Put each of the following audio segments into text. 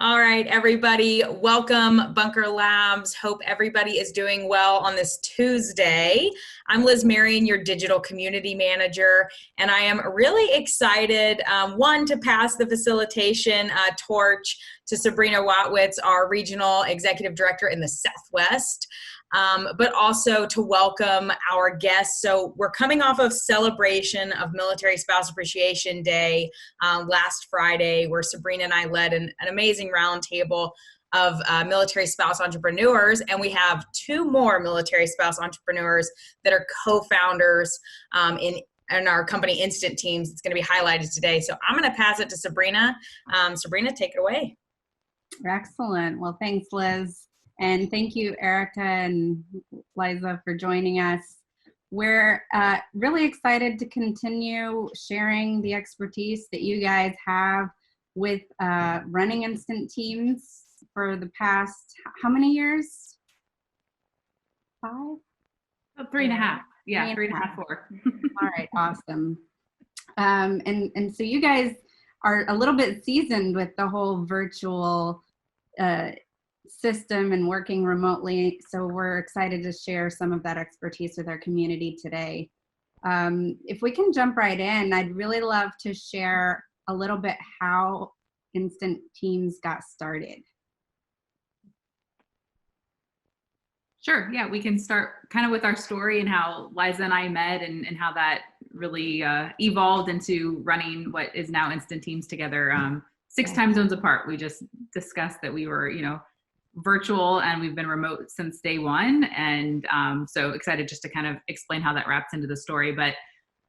All right, everybody, welcome Bunker Labs. Hope everybody is doing well on this Tuesday. I'm Liz Marion, your digital community manager, and I am really excited, one, to pass the facilitation torch to Sabrina Watwitz, our regional executive director in the Southwest. But also to welcome our guests. So we're coming off of celebration of Military Spouse Appreciation Day last Friday, where Sabrina and I led an amazing roundtable of military spouse entrepreneurs, and we have two more military spouse entrepreneurs that are co-founders in our company Instant Teams. It's going to be highlighted today. So I'm going to pass it to Sabrina. Sabrina, take it away. Excellent. Well, thanks, Liz. And thank you, Erica and Liza, for joining us. We're really excited to continue sharing the expertise that you guys have with running Instant Teams for the past, how many years? 5? Oh, 3.5. Yeah, 3.5, 4. All right, awesome. And so you guys are a little bit seasoned with the whole virtual system and working remotely, so we're excited to share some of that expertise with our community today. If we can jump right in, I'd really love to share a little bit how Instant Teams got started. Sure, yeah, we can start kind of with our story and how Liza and I met and how that really evolved into running what is now Instant Teams together, 6 time zones apart. We just discussed that we were, virtual, and we've been remote since day one, and so excited just to kind of explain how that wraps into the story. But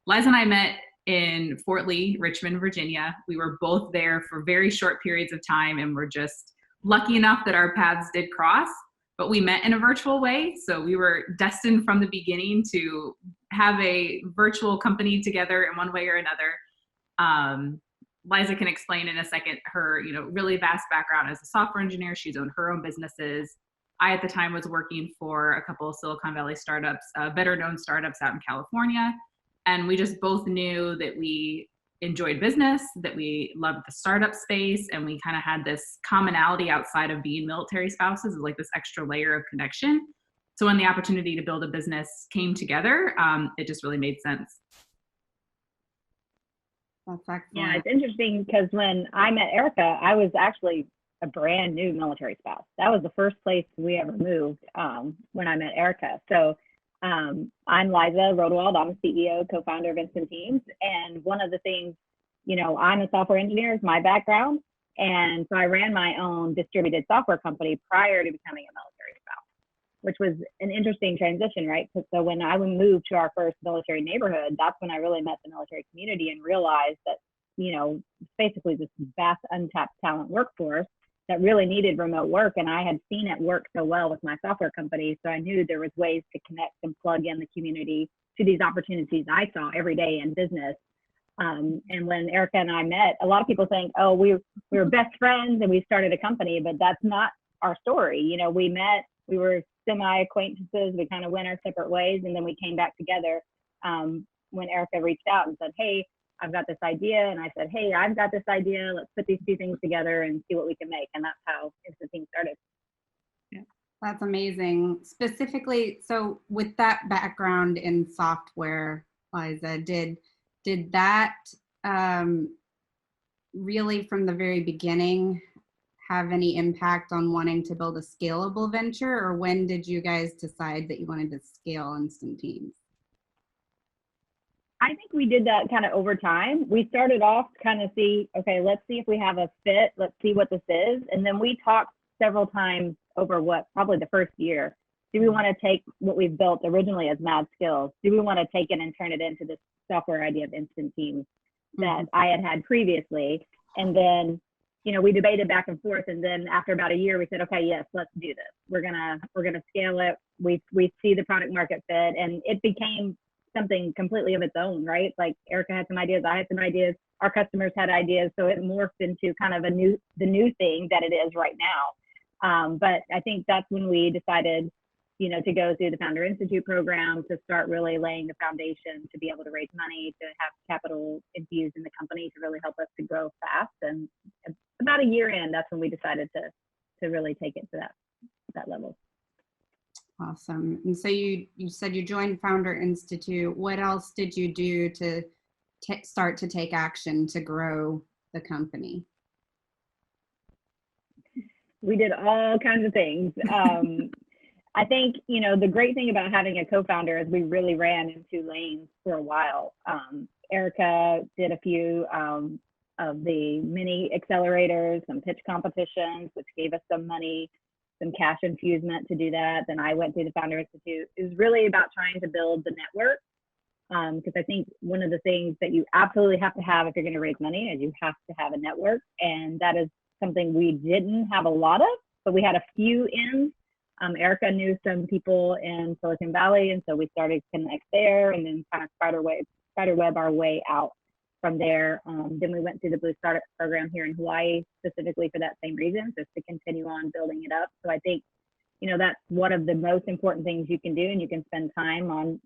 Liza and I met in Fort Lee, Richmond, Virginia. We were both there for very short periods of time, and we're just lucky enough that our paths did cross, but we met in a virtual way. So we were destined from the beginning to have a virtual company together in one way or another. Liza can explain in a second her, really vast background as a software engineer. She's owned her own businesses. I, at the time, was working for a couple of Silicon Valley startups, better known startups out in California. And we just both knew that we enjoyed business, that we loved the startup space, and we kind of had this commonality outside of being military spouses, like this extra layer of connection. So when the opportunity to build a business came together, it just really made sense. That's excellent. Yeah, it's interesting because when I met Erica, I was actually a brand new military spouse. That was the first place we ever moved when I met Erica. So I'm Liza Rodewald. I'm the CEO, co-founder of Instant Teams. And one of the things, I'm a software engineer is my background. And so I ran my own distributed software company prior to becoming a military spouse, which was an interesting transition, right? So when I moved to our first military neighborhood, that's when I really met the military community and realized that, basically this vast untapped talent workforce that really needed remote work. And I had seen it work so well with my software company. So I knew there was ways to connect and plug in the community to these opportunities I saw every day in business. And when Erica and I met, a lot of people think, oh, we were best friends and we started a company, but that's not our story. We met, we were semi-acquaintances, we kind of went our separate ways, and then we came back together when Erica reached out and said, hey, I've got this idea, and I said, hey, I've got this idea, let's put these two things together and see what we can make, and that's how Instant Teams started. Yeah, that's amazing. Specifically, so with that background in software, Liza, did that really from the very beginning have any impact on wanting to build a scalable venture, or when did you guys decide that you wanted to scale Instant Teams? I think we did that kind of over time. We started off kind of okay, let's see if we have a fit. Let's see what this is. And then we talked several times over probably the first year. Do we want to take what we've built originally as Mad Skills? Do we want to take it and turn it into this software idea of Instant Teams that I had previously? And then, we debated back and forth. And then after about a year, we said, okay, yes, let's do this. We're gonna scale it. We see the product market fit, and it became something completely of its own, right? Like Erica had some ideas, I had some ideas, our customers had ideas, so it morphed into kind of the new thing that it is right now. But I think that's when we decided, to go through the Founder Institute program to start really laying the foundation to be able to raise money, to have capital infused in the company to really help us to grow fast. And about a year in, that's when we decided to really take it to that level. Awesome. And so you said you joined Founder Institute. What else did you do to start to take action to grow the company? We did all kinds of things. I think, the great thing about having a co-founder is we really ran in two lanes for a while. Erica did a few of the mini accelerators, some pitch competitions, which gave us some money, some cash infusement to do that. Then I went through the Founder Institute. It was really about trying to build the network. Because I think one of the things that you absolutely have to have if you're going to raise money is you have to have a network. And that is something we didn't have a lot of, but we had a few in. Erica knew some people in Silicon Valley, and so we started to connect there, and then kind of spiderweb our way out from there. Then we went through the Blue Startup program here in Hawaii, specifically for that same reason, just to continue on building it up. So I think, that's one of the most important things you can do, and you can spend time on,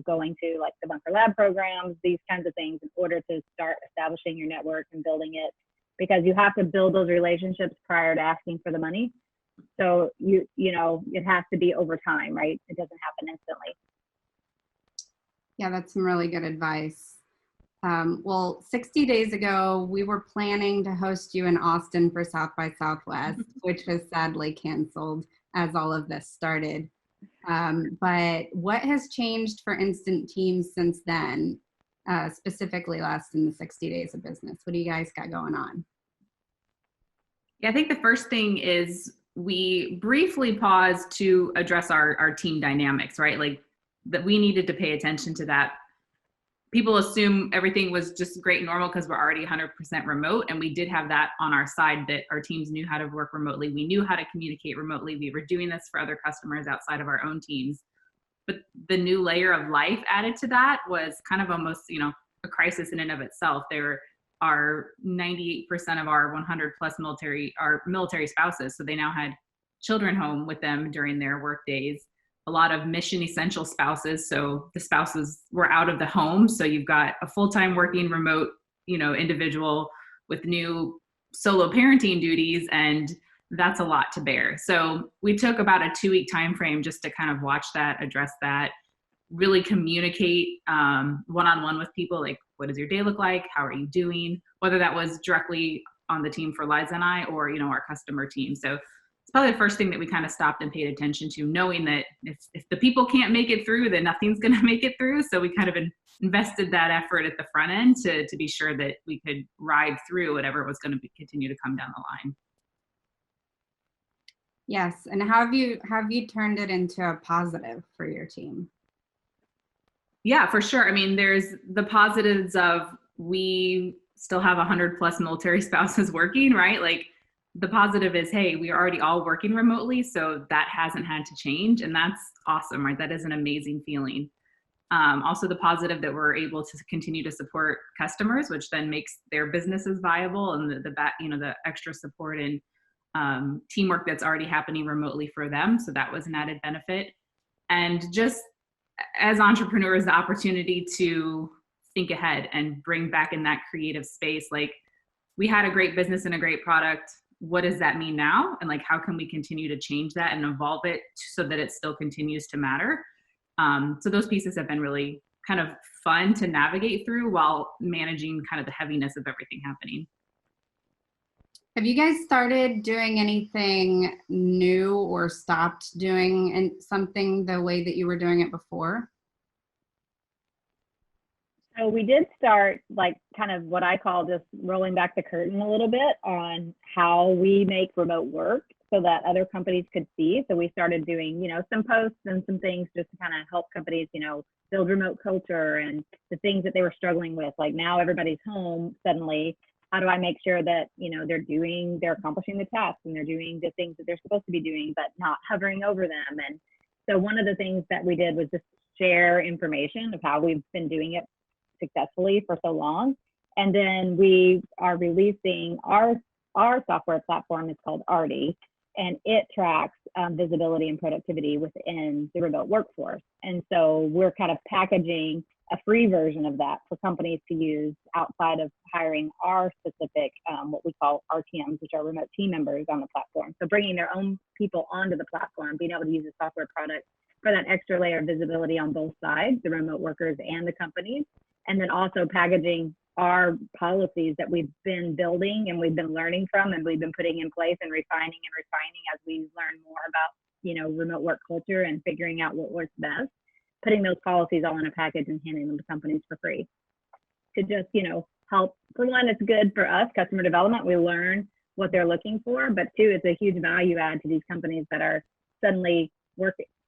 going to like the Bunker Lab programs, these kinds of things in order to start establishing your network and building it, because you have to build those relationships prior to asking for the money. So it has to be over time, right? It doesn't happen instantly. Yeah, that's some really good advice. Well, 60 days ago, we were planning to host you in Austin for South by Southwest, which was sadly canceled as all of this started. But what has changed for Instant Teams since then, specifically less than the 60 days of business? What do you guys got going on? Yeah, I think the first thing is we briefly paused to address our team dynamics, right? Like that we needed to pay attention to that. People assume everything was just great and normal because we're already 100% remote. And we did have that on our side, that our teams knew how to work remotely. We knew how to communicate remotely. We were doing this for other customers outside of our own teams. But the new layer of life added to that was kind of almost, a crisis in and of itself. There are 98% of our 100 plus military spouses. So they now had children home with them during their work days. A lot of mission essential spouses. So the spouses were out of the home. So you've got a full-time working remote, individual with new solo parenting duties, and that's a lot to bear. So we took about a 2-week time frame just to kind of watch that, address that, really communicate one-on-one with people, like, what does your day look like? How are you doing? Whether that was directly on the team for Liza and I, or, our customer team. So it's probably the first thing that we kind of stopped and paid attention to, knowing that if the people can't make it through, then nothing's going to make it through. So we kind of invested that effort at the front end to be sure that we could ride through whatever was going to continue to come down the line. Yes, and have you turned it into a positive for your team? Yeah, for sure. I mean, there's the positives of we still have 100 plus military spouses working, right? Like the positive is, hey, we are already all working remotely, so that hasn't had to change, and that's awesome, right? That is an amazing feeling. Also the positive that we're able to continue to support customers, which then makes their businesses viable, and the extra support and teamwork that's already happening remotely for them. So that was an added benefit. And just as entrepreneurs, the opportunity to think ahead and bring back in that creative space. Like, we had a great business and a great product. What does that mean now? And like, how can we continue to change that and evolve it so that it still continues to matter? So those pieces have been really kind of fun to navigate through while managing kind of the heaviness of everything happening. Have you guys started doing anything new or stopped doing something the way that you were doing it before? So we did start, like, kind of what I call just rolling back the curtain a little bit on how we make remote work so that other companies could see. So we started doing, some posts and some things just to kind of help companies, build remote culture and the things that they were struggling with. Like, now everybody's home suddenly. How do I make sure that, they're accomplishing the tasks and they're doing the things that they're supposed to be doing, but not hovering over them? And so one of the things that we did was just share information of how we've been doing it successfully for so long. And then we are releasing our software platform. Is called Arty, and it tracks visibility and productivity within the remote workforce. And so we're kind of packaging a free version of that for companies to use outside of hiring our specific, what we call RTMs, which are remote team members on the platform. So bringing their own people onto the platform, being able to use the software product for that extra layer of visibility on both sides, the remote workers and the companies, and then also packaging our policies that we've been building and we've been learning from and we've been putting in place and refining as we learn more about, remote work culture and figuring out what works best, putting those policies all in a package and handing them to companies for free to just, help. For one, it's good for us, customer development. We learn what they're looking for, but two, it's a huge value add to these companies that are suddenly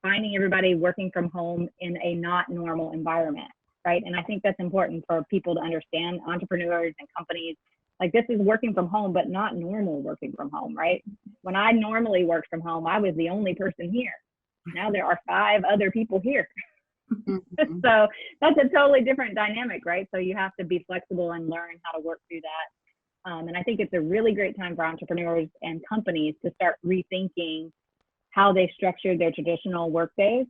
finding everybody working from home in a not normal environment. Right. And I think that's important for people to understand, entrepreneurs and companies, like this is working from home, but not normal working from home. Right. When I normally worked from home, I was the only person here. Now there are 5 other people here. So that's a totally different dynamic. Right. So you have to be flexible and learn how to work through that. And I think it's a really great time for entrepreneurs and companies to start rethinking how they structured their traditional work days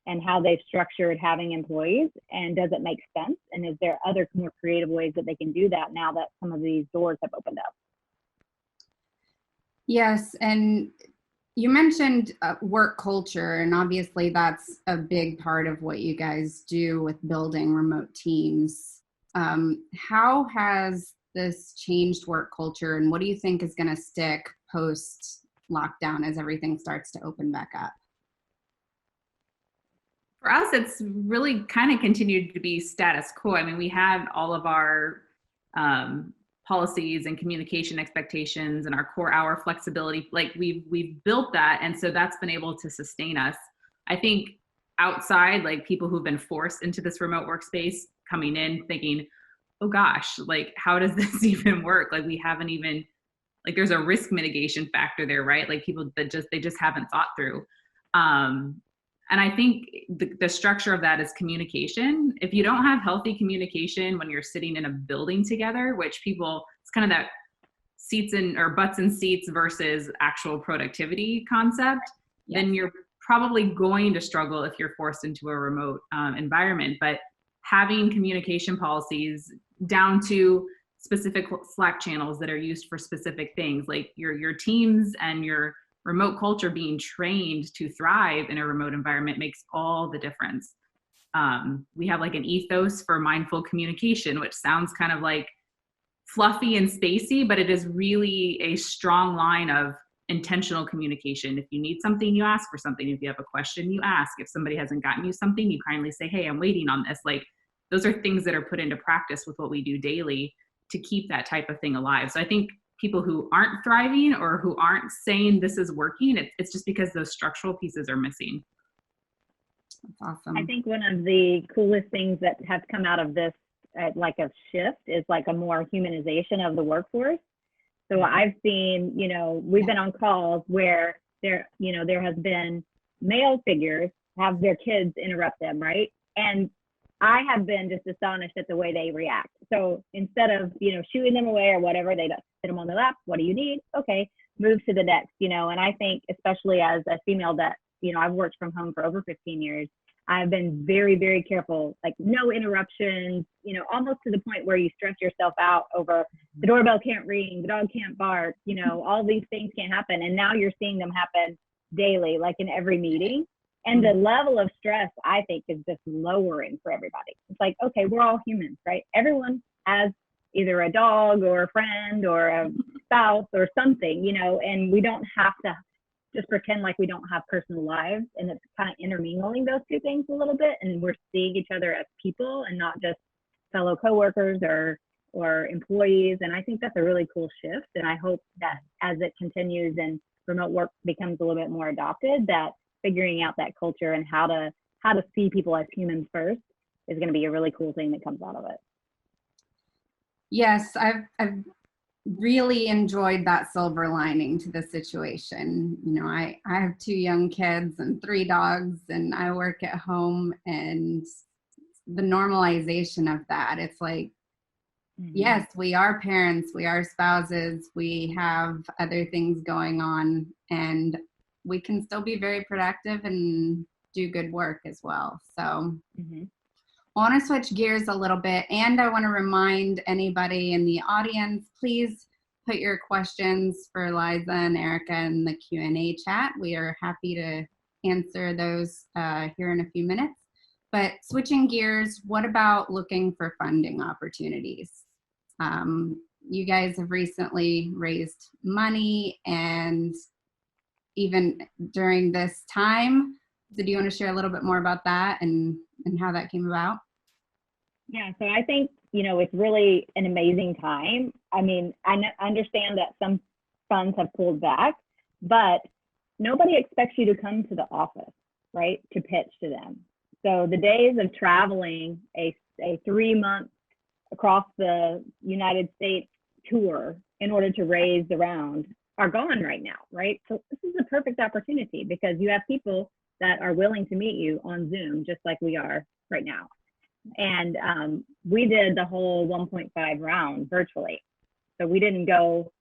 and how they've structured having employees, and does it make sense? And is there other more creative ways that they can do that now that some of these doors have opened up? Yes, and you mentioned work culture, and obviously that's a big part of what you guys do with building remote teams. How has this changed work culture, and what do you think is going to stick post lockdown as everything starts to open back up? For us, it's really kind of continued to be status quo. I mean, we have all of our policies and communication expectations and our core hour flexibility. Like we've built that, and so that's been able to sustain us. I think outside, like people who've been forced into this remote workspace, coming in thinking, "Oh gosh, like how does this even work?" Like we haven't even, like there's a risk mitigation factor there, right? Like people that they just haven't thought through. And I think the structure of that is communication. If you don't have healthy communication when you're sitting in a building together, which people, it's kind of that seats in or butts in seats versus actual productivity concept, Yes. then you're probably going to struggle if you're forced into a remote environment. But having communication policies down to specific Slack channels that are used for specific things, like your teams and your remote culture being trained to thrive in a remote environment makes all the difference. We have like an ethos for mindful communication, which sounds kind of like fluffy and spacey, but it is really a strong line of intentional communication. If you need something, you ask for something. If you have a question, you ask. If somebody hasn't gotten you something, you kindly say, "Hey, I'm waiting on this." Like those are things that are put into practice with what we do daily to keep that type of thing alive. So I think people who aren't thriving or who aren't saying this is working, it's just because those structural pieces are missing. That's awesome. I think one of the coolest things that has come out of this, like a shift, is like a more humanization of the workforce. So I've seen, we've been on calls where there has been male figures have their kids interrupt them, right? And I have been just astonished at the way they react. So instead of, shooing them away or whatever, they sit them on their lap. What do you need? Okay, move to the next, and I think especially as a female that, I've worked from home for over 15 years, I've been very, very careful, like no interruptions, almost to the point where you stress yourself out over the doorbell can't ring, the dog can't bark, all these things can't happen. And now you're seeing them happen daily, like in every meeting. And the level of stress, I think, is just lowering for everybody. It's like, okay, we're all humans, right? Everyone has either a dog or a friend or a spouse or something, and we don't have to just pretend like we don't have personal lives. And it's kind of intermingling those two things a little bit. And we're seeing each other as people and not just fellow coworkers or employees. And I think that's a really cool shift. And I hope that as it continues and remote work becomes a little bit more adopted, that figuring out that culture and how to see people as humans first is going to be a really cool thing that comes out of it. Yes, I've really enjoyed that silver lining to the situation. I have 2 young kids and 3 dogs, and I work at home, and the normalization of that, it's like, yes, we are parents, we are spouses, we have other things going on, and we can still be very productive and do good work as well. So Mm-hmm. I want to switch gears a little bit, and I want to remind anybody in the audience, please put your questions for Liza and Erica in the Q&A chat. We are happy to answer those here in a few minutes. But switching gears, what about looking for funding opportunities? You guys have recently raised money, and even during this time, so do you want to share a little bit more about that and how that came about? Yeah, so I think, it's really an amazing time. I mean, I understand that some funds have pulled back, but nobody expects you to come to the office, right, to pitch to them. So the days of traveling a 3-month across the United States tour in order to raise the round are gone right now, right? So this is a perfect opportunity because you have people that are willing to meet you on Zoom, just like we are right now. And we did the whole 1.5 round virtually. So we didn't go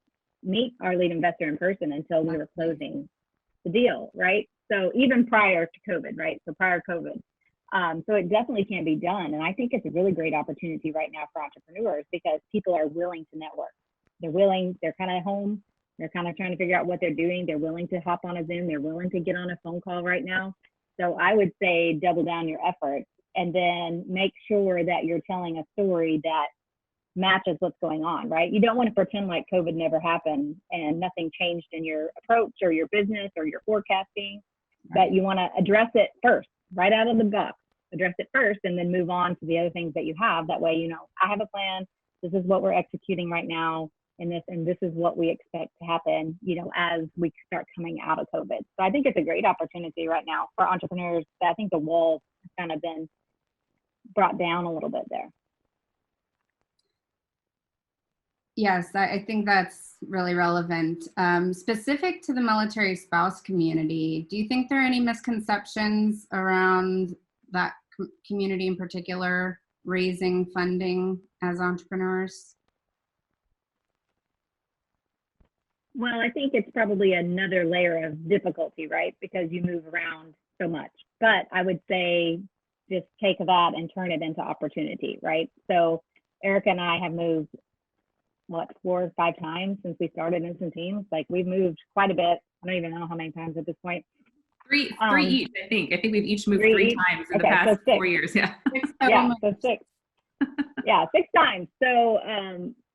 meet our lead investor in person until we were closing the deal, right? So even prior to COVID, right? So prior COVID. So it definitely can be done. And I think it's a really great opportunity right now for entrepreneurs because people are willing to network. They're kind of home. They're kind of trying to figure out what they're doing. They're willing to hop on a Zoom. They're willing to get on a phone call right now. So I would say double down your efforts and then make sure that you're telling a story that matches what's going on, right? You don't want to pretend like COVID never happened and nothing changed in your approach or your business or your forecasting, but you want to address it first, right out of the box, address it first and then move on to the other things that you have. That way, I have a plan. This is what we're executing right now. And this is what we expect to happen, as we start coming out of COVID. So I think it's a great opportunity right now for entrepreneurs. I think the walls have kind of been brought down a little bit there. Yes, I think that's really relevant. Specific to the military spouse community, do you think there are any misconceptions around that community in particular, raising funding as entrepreneurs? Well, I think it's probably another layer of difficulty, right? Because you move around so much. But I would say just take that and turn it into opportunity, right? So Erica and I have moved, 4 or 5 times since we started Instant Teams. Like we've moved quite a bit. I don't even know how many times at this point. Three each, I think. I think we've each moved 3 times in the past 4 years. Yeah. Yeah, so 6. Yeah, 6 times. So,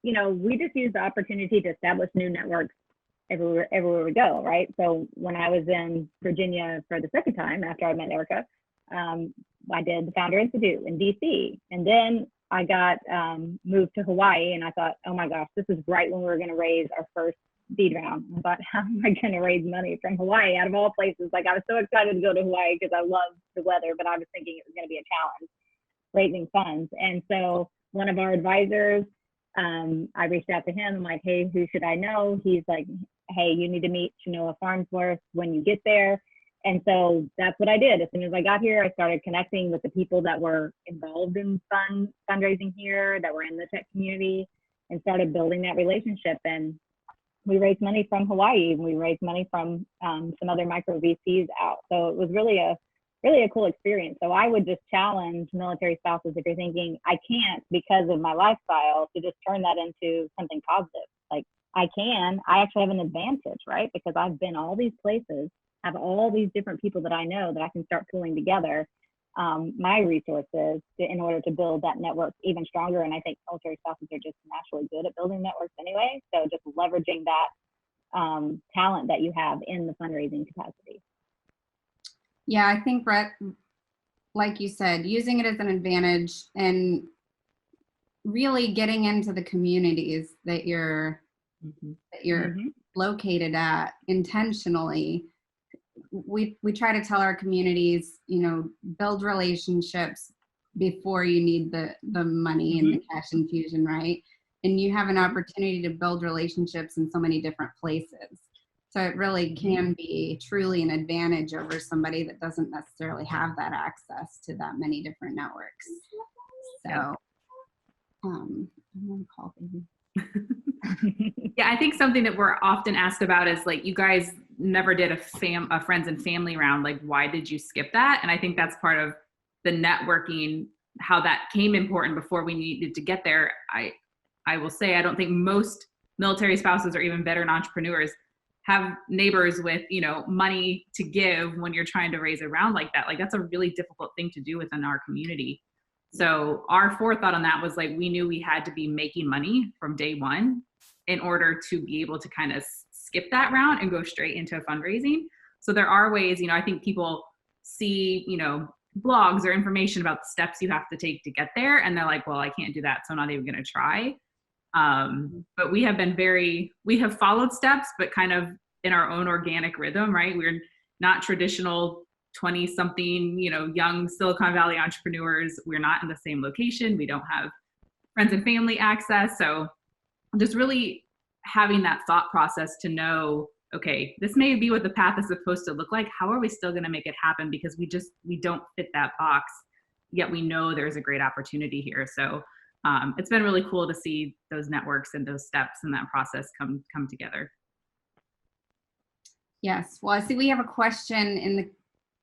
we just use the opportunity to establish new networks everywhere we go, right? So when I was in Virginia for the second time after I met Erica, I did the Founder Institute in DC. And then I got moved to Hawaii and I thought, oh my gosh, this is right when we were going to raise our first seed round. I thought, how am I going to raise money from Hawaii out of all places? Like I was so excited to go to Hawaii because I love the weather, but I was thinking it was going to be a challenge raising funds. And so one of our advisors, I reached out to him. I'm like, hey, who should I know? He's like, hey, you need to meet Chenoa Farnsworth when you get there. And so that's what I did. As soon as I got here, I started connecting with the people that were involved in fundraising here, that were in the tech community, and started building that relationship. And we raised money from Hawaii. We raised money from some other micro VCs out. So it was really a cool experience. So I would just challenge military spouses, if you're thinking, I can't because of my lifestyle, to just turn that into something positive. Like I actually have an advantage, right? Because I've been all these places, have all these different people that I know that I can start pulling together my resources in order to build that network even stronger. And I think military spouses are just naturally good at building networks anyway. So just leveraging that talent that you have in the fundraising capacity. Yeah, I think, Brett, like you said, using it as an advantage and really getting into the communities that you're located at intentionally. We try to tell our communities, build relationships before you need the money and the cash infusion, right? And you have an opportunity to build relationships in so many different places. So it really can be truly an advantage over somebody that doesn't necessarily have that access to that many different networks. So, I'm gonna call baby. Yeah, I think something that we're often asked about is like, you guys never did a friends and family round. Like, why did you skip that? And I think that's part of the networking, how that came important before we needed to get there. I will say, I don't think most military spouses or even veteran entrepreneurs have neighbors with, you know, money to give when you're trying to raise a round like that. Like, that's a really difficult thing to do within our community. So our forethought on that was like, we knew we had to be making money from day one in order to be able to kind of skip that round and go straight into fundraising. So there are ways, you know, I think people see, you know, blogs or information about the steps you have to take to get there, and they're like, well, I can't do that, so I'm not even going to try. But we have followed steps, but kind of in our own organic rhythm, right? We're not traditional 20-something, you know, young Silicon Valley entrepreneurs. We're not in the same location. We don't have friends and family access. So just really having that thought process to know, okay, this may be what the path is supposed to look like. How are we still going to make it happen? Because we don't fit that box, yet we know there's a great opportunity here. So it's been really cool to see those networks and those steps and that process come together. Yes. Well, I see we have a question in the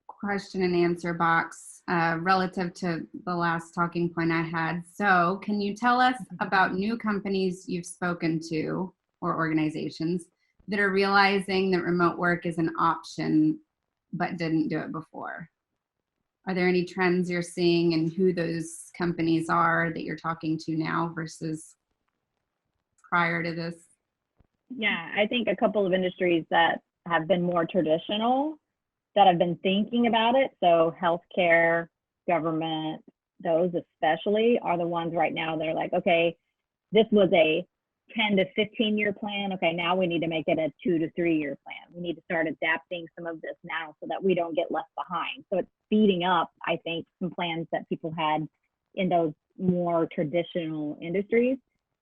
question and answer box relative to the last talking point I had. So can you tell us about new companies you've spoken to or organizations that are realizing that remote work is an option but didn't do it before? Are there any trends you're seeing and who those companies are that you're talking to now versus prior to this? Yeah, I think a couple of industries that have been more traditional that have been thinking about it. So healthcare, government, those especially are the ones right now that are like, okay, this was a 10 to 15 year plan. Okay, now we need to make it a 2 to 3 year plan. We need to start adapting some of this now so that we don't get left behind. So it's speeding up, I think, some plans that people had in those more traditional industries.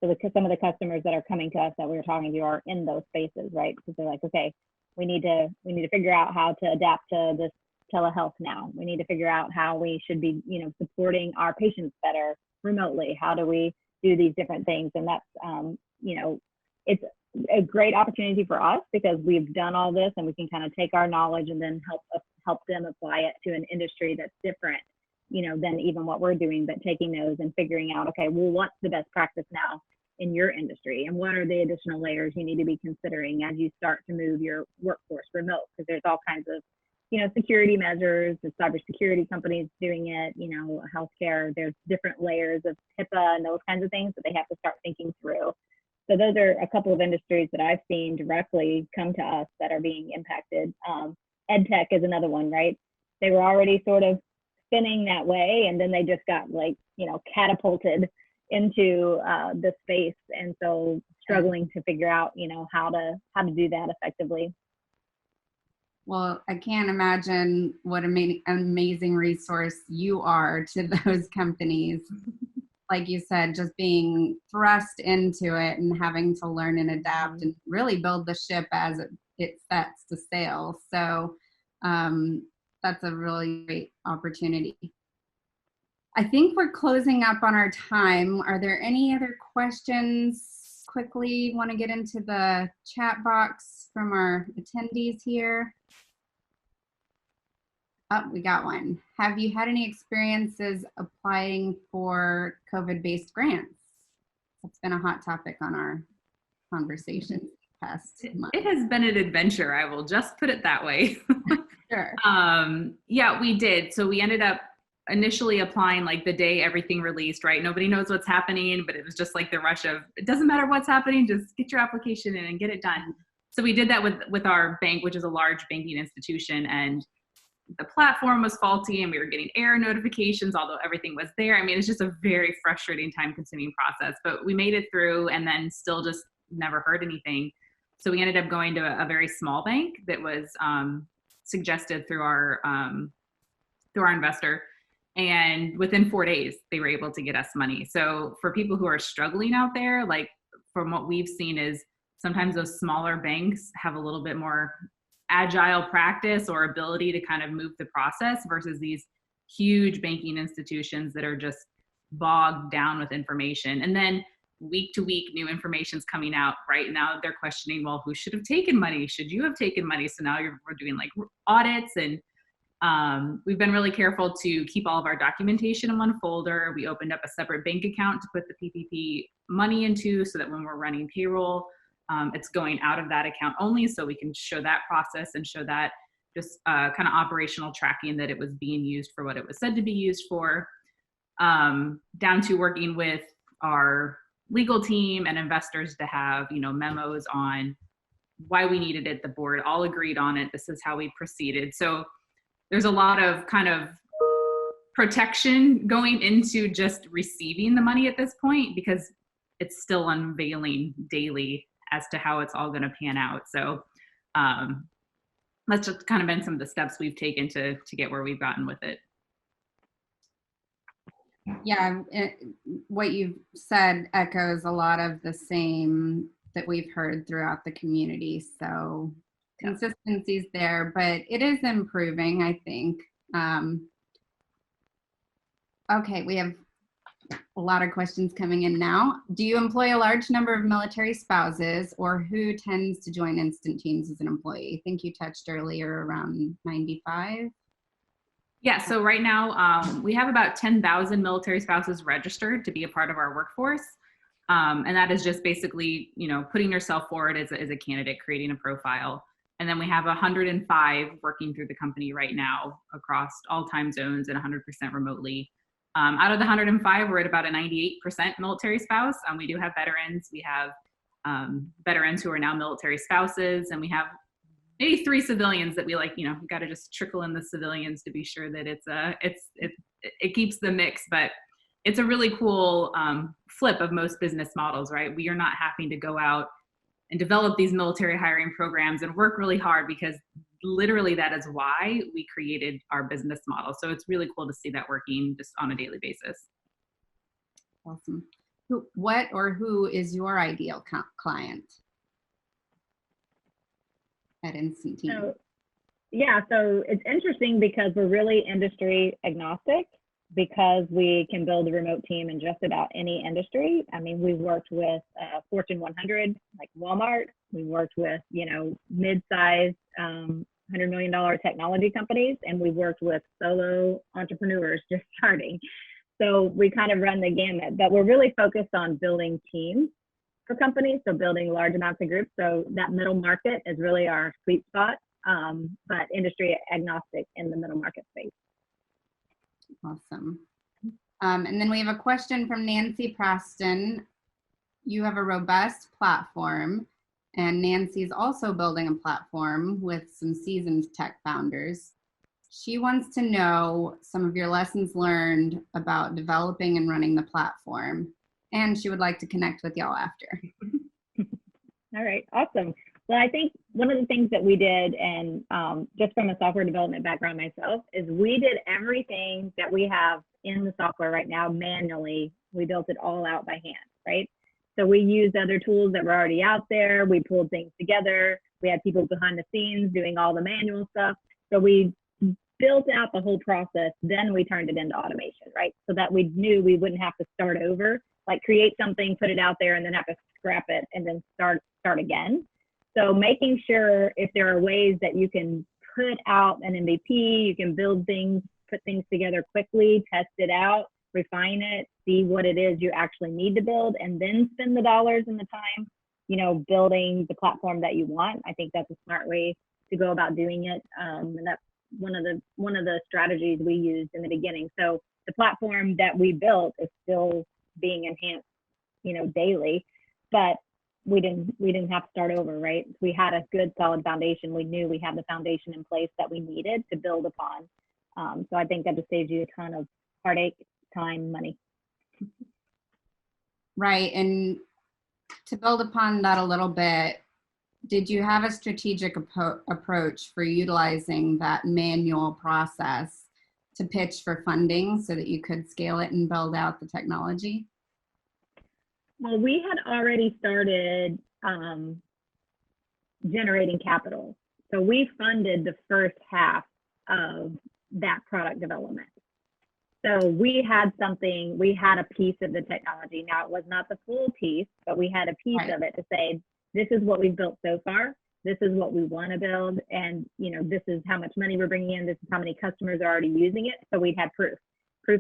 So some of the customers that are coming to us that we were talking to are in those spaces, right? Because they're like, okay, we need to figure out how to adapt to this telehealth now. We need to figure out how we should be, you know, supporting our patients better remotely. How do we do these different things? And that's, you know, it's a great opportunity for us because we've done all this and we can kind of take our knowledge and then help them apply it to an industry that's different, you know, than even what we're doing, but taking those and figuring out, okay, well, what's the best practice now in your industry, and what are the additional layers you need to be considering as you start to move your workforce remote? Because there's all kinds of, you know, security measures, the cybersecurity companies doing it, you know, healthcare, there's different layers of HIPAA and those kinds of things that they have to start thinking through. So those are a couple of industries that I've seen directly come to us that are being impacted. Edtech is another one, right? They were already sort of spinning that way, and then they just got, like, you know, catapulted into the space, and so struggling to figure out, you know, how to do that effectively. Well, I can't imagine what an amazing resource you are to those companies. Like you said, just being thrust into it and having to learn and adapt and really build the ship as it sets to sail. So that's a really great opportunity. I think we're closing up on our time. Are there any other questions quickly want to get into the chat box from our attendees here? Oh, we got one. Have you had any experiences applying for COVID-based grants? That's been a hot topic on our conversation past month. It has been an adventure. I will just put it that way. Sure. Yeah, we did. So we ended up initially applying like the day everything released, right? Nobody knows what's happening, but it was just like the rush of, it doesn't matter what's happening, just get your application in and get it done. So we did that with our bank, which is a large banking institution, and the platform was faulty and we were getting error notifications, although everything was there. I mean, it's just a very frustrating, time-consuming process, but we made it through and then still just never heard anything. So we ended up going to a very small bank that was suggested through our investor. And within 4 days, they were able to get us money. So for people who are struggling out there, like from what we've seen is sometimes those smaller banks have a little bit more agile practice or ability to kind of move the process versus these huge banking institutions that are just bogged down with information. And then week to week new information's coming out. Right now they're questioning, well, who should have taken money? Should you have taken money? So now we're doing like audits, and we've been really careful to keep all of our documentation in one folder. We opened up a separate bank account to put the PPP money into, so that when we're running payroll, it's going out of that account only, so we can show that process and show that just kind of operational tracking that it was being used for what it was said to be used for, down to working with our legal team and investors to have, you know, memos on why we needed it. The board all agreed on it. This is how we proceeded. So there's a lot of kind of protection going into just receiving the money at this point, because it's still unveiling daily as to how it's all going to pan out. So that's just kind of been some of the steps we've taken to get where we've gotten with it. Yeah, what you've said echoes a lot of the same that we've heard throughout the community. So consistency's there, but it is improving, I think. Okay, we have a lot of questions coming in now. Do you employ a large number of military spouses, or who tends to join Instant Teams as an employee? I think you touched earlier around 95. Yeah, so right now we have about 10,000 military spouses registered to be a part of our workforce. And that is just basically, you know, putting yourself forward as a candidate, creating a profile. And then we have 105 working through the company right now across all time zones and 100% remotely. Out of the 105, we're at about a 98% military spouse. We do have veterans. We have veterans who are now military spouses, and we have maybe 3 civilians that we like, you know, we got to just trickle in the civilians to be sure that it keeps the mix. But it's a really cool flip of most business models, right? We are not having to go out and develop these military hiring programs and work really hard, because literally that is why we created our business model. So it's really cool to see that working just on a daily basis. Awesome. Who is your ideal client at Instant Teams? So it's interesting because we're really industry agnostic, because we can build a remote team in just about any industry. I mean, we've worked with Fortune 100, like Walmart. We worked with, you know, mid-sized $100 million technology companies, and we worked with solo entrepreneurs just starting. So we kind of run the gamut, but we're really focused on building teams for companies, so building large amounts of groups. So that middle market is really our sweet spot, but industry agnostic in the middle market space. Awesome. And then we have a question from Nancy Preston. You have a robust platform, and Nancy's also building a platform with some seasoned tech founders. She wants to know some of your lessons learned about developing and running the platform, and she would like to connect with y'all after. All right, awesome. Well, I think one of the things that we did, and just from a software development background myself, is we did everything that we have in the software right now manually. We built it all out by hand, right? So we used other tools that were already out there. We pulled things together. We had people behind the scenes doing all the manual stuff. So we built out the whole process. Then we turned it into automation, right? So that we knew we wouldn't have to start over, like create something, put it out there, and then have to scrap it and then start again. So making sure if there are ways that you can put out an MVP, you can build things, put things together quickly, test it out, refine it, see what it is you actually need to build, and then spend the dollars and the time, you know, building the platform that you want. I think that's a smart way to go about doing it. And that's one of the strategies we used in the beginning. So the platform that we built is still being enhanced, you know, daily, but we didn't have to start over, right? We had a good solid foundation. We knew we had the foundation in place that we needed to build upon. So I think that just saves you a ton of heartache, time, money. Right, and to build upon that a little bit, did you have a strategic approach for utilizing that manual process to pitch for funding so that you could scale it and build out the technology? Well, we had already started generating capital. So we funded the first half of that product development. So we had a piece of the technology. Now it was not the full piece, but we had a piece Right. of it to say, this is what we've built so far. This is what we want to build. And, this is how much money we're bringing in. This is how many customers are already using it. So we'd had proof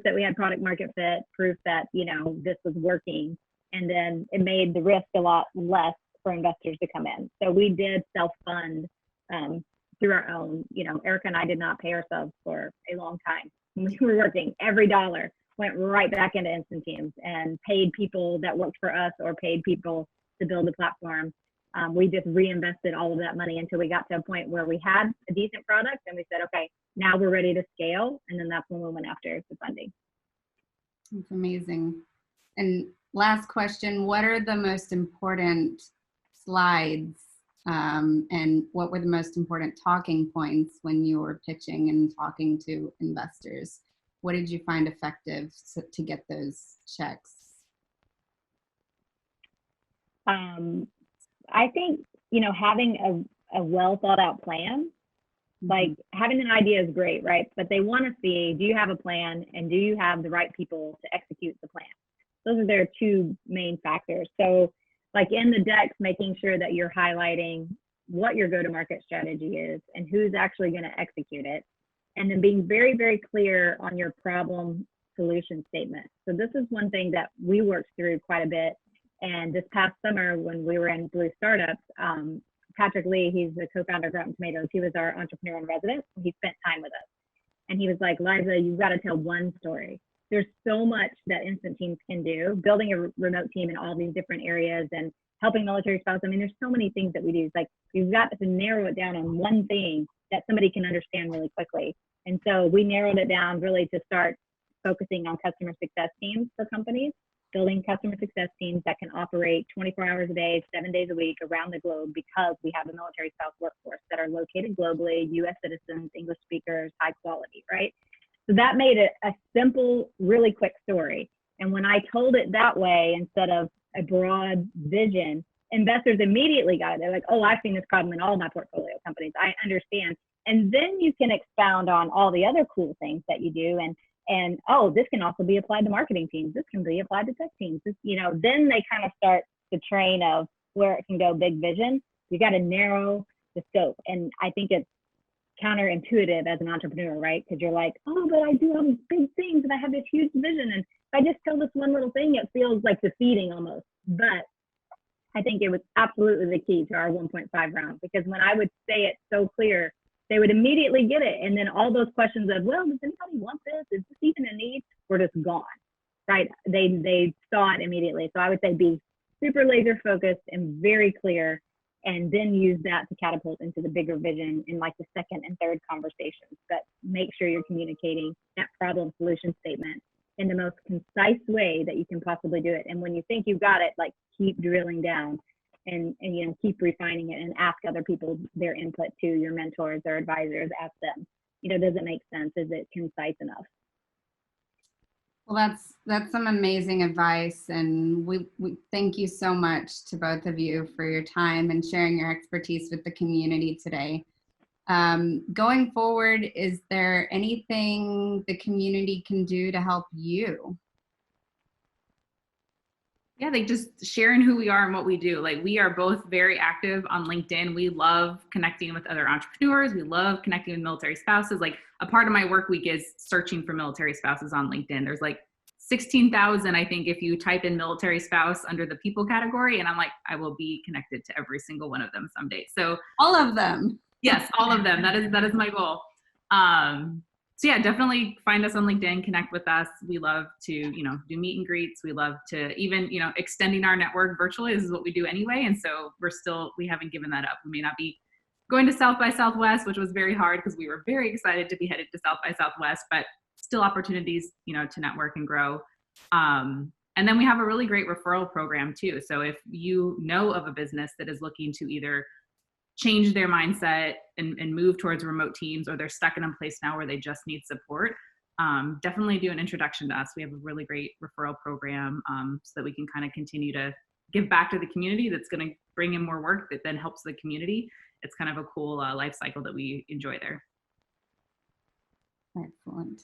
that we had product market fit, proof that, this was working. And then it made the risk a lot less for investors to come in. So we did self-fund through our own, Erica and I did not pay ourselves for a long time. When we were working, every dollar went right back into Instant Teams and paid people that worked for us or paid people to build the platform. We just reinvested all of that money until we got to a point where we had a decent product and we said, okay, now we're ready to scale. And then that's when we went after the funding. That's amazing. And last question, what are the most important slides and what were the most important talking points when you were pitching and talking to investors? What did you find effective to get those checks? I think, having a well thought out plan, like having an idea is great, right? But they want to see, do you have a plan and do you have the right people to execute the plan? Those are their two main factors. So like in the decks, making sure that you're highlighting what your go-to-market strategy is and who's actually going to execute it. And then being very, very clear on your problem solution statement. So this is one thing that we worked through quite a bit. And this past summer when we were in Blue Startups, Patrick Lee, he's the co-founder of Rotten Tomatoes. He was our entrepreneur in residence. He spent time with us. And he was like, Liza, you've got to tell one story. There's so much that Instant Teams can do, building a remote team in all these different areas and helping military spouses. I mean, there's so many things that we do. It's like, you've got to narrow it down on one thing that somebody can understand really quickly. And so we narrowed it down really to start focusing on customer success teams for companies, building customer success teams that can operate 24 hours a day, 7 days a week around the globe because we have a military spouse workforce that are located globally, US citizens, English speakers, high quality, right? So that made it a simple, really quick story. And when I told it that way, instead of a broad vision, investors immediately got it. They're like, oh, I've seen this problem in all my portfolio companies. I understand. And then you can expound on all the other cool things that you do. And oh, this can also be applied to marketing teams. This can be applied to tech teams. This, then they kind of start the train of where it can go big vision. You got to narrow the scope. And I think it's counterintuitive as an entrepreneur, right? Because you're like, oh, but I do all these big things and I have this huge vision. And if I just tell this one little thing, it feels like defeating almost. But I think it was absolutely the key to our 1.5 round, because when I would say it so clear, they would immediately get it. And then all those questions of, well, does anybody want this? Is this even a need? Were just gone, right? They saw it immediately. So I would say be super laser focused and very clear, and then use that to catapult into the bigger vision in like the second and third conversations. But make sure you're communicating that problem solution statement in the most concise way that you can possibly do it. And when you think you've got it, like keep drilling down and keep refining it and ask other people their input too, your mentors or advisors, ask them, does it make sense? Is it concise enough? Well, that's some amazing advice, and we thank you so much to both of you for your time and sharing your expertise with the community today. Going forward, is there anything the community can do to help you? Yeah, like just sharing who we are and what we do. Like, we are both very active on LinkedIn. We love connecting with other entrepreneurs. We love connecting with military spouses. Like, a part of my work week is searching for military spouses on LinkedIn. There's like 16,000, I think, if you type in military spouse under the people category. And I'm like, I will be connected to every single one of them someday. So all of them. Yes, all of them. That is my goal. So yeah, definitely find us on LinkedIn, connect with us. We love to, do meet and greets. We love to even, extending our network virtually. This is what we do anyway. And so we haven't given that up. We may not be going to South by Southwest, which was very hard because we were very excited to be headed to South by Southwest, but still opportunities, to network and grow. And then we have a really great referral program too. So if you know of a business that is looking to either change their mindset and move towards remote teams, or they're stuck in a place now where they just need support, definitely do an introduction to us. We have a really great referral program so that we can kind of continue to give back to the community. That's going to bring in more work that then helps the community. It's kind of a cool life cycle that we enjoy there. Excellent.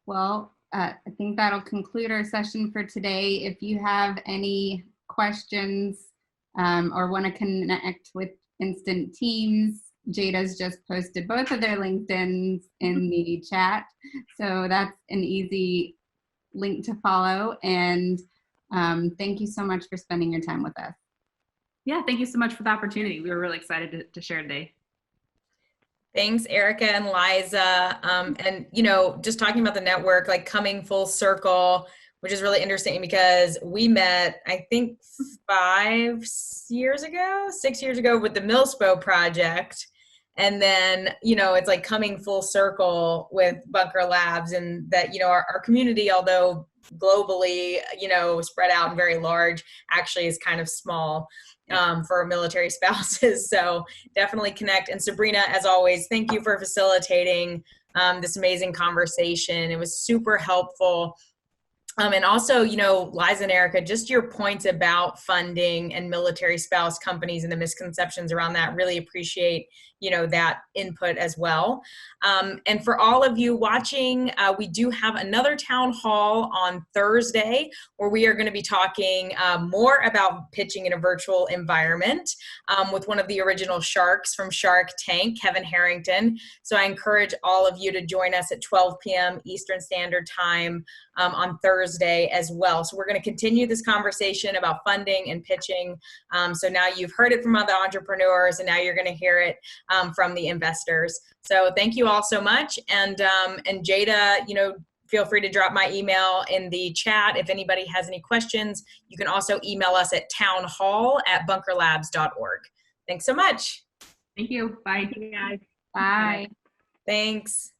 Well, I think that'll conclude our session for today. If you have any questions or want to connect with Instant Teams, Jada's just posted both of their LinkedIns in the chat. So that's an easy link to follow. And thank you so much for spending your time with us. Yeah, thank you so much for the opportunity. We were really excited to share today. Thanks, Erica and Liza. And, you know, just talking about the network, like coming full circle, which is really interesting because we met, I think, 6 years ago with the Millspo project. And then, you know, it's like coming full circle with Bunker Labs, and that, you know, our community, although globally, you know, spread out and very large, actually is kind of small for military spouses. So definitely connect. And Sabrina, as always, thank you for facilitating this amazing conversation. It was super helpful. And also, you know, Liza and Erica, just your points about funding and military spouse companies and the misconceptions around that, really appreciate, you know, that input as well. And for all of you watching, we do have another town hall on Thursday where we are going to be talking more about pitching in a virtual environment with one of the original sharks from Shark Tank, Kevin Harrington. So I encourage all of you to join us at 12 p.m. Eastern Standard Time on Thursday as well. So we're going to continue this conversation about funding and pitching. So now you've heard it from other entrepreneurs, and now you're going to hear it from the investors. So thank you all so much. And Jada, you know, feel free to drop my email in the chat if anybody has any questions. You can also email us at townhall@bunkerlabs.org. Thanks so much. Thank you. Bye. Thank you, guys. Bye. Thanks.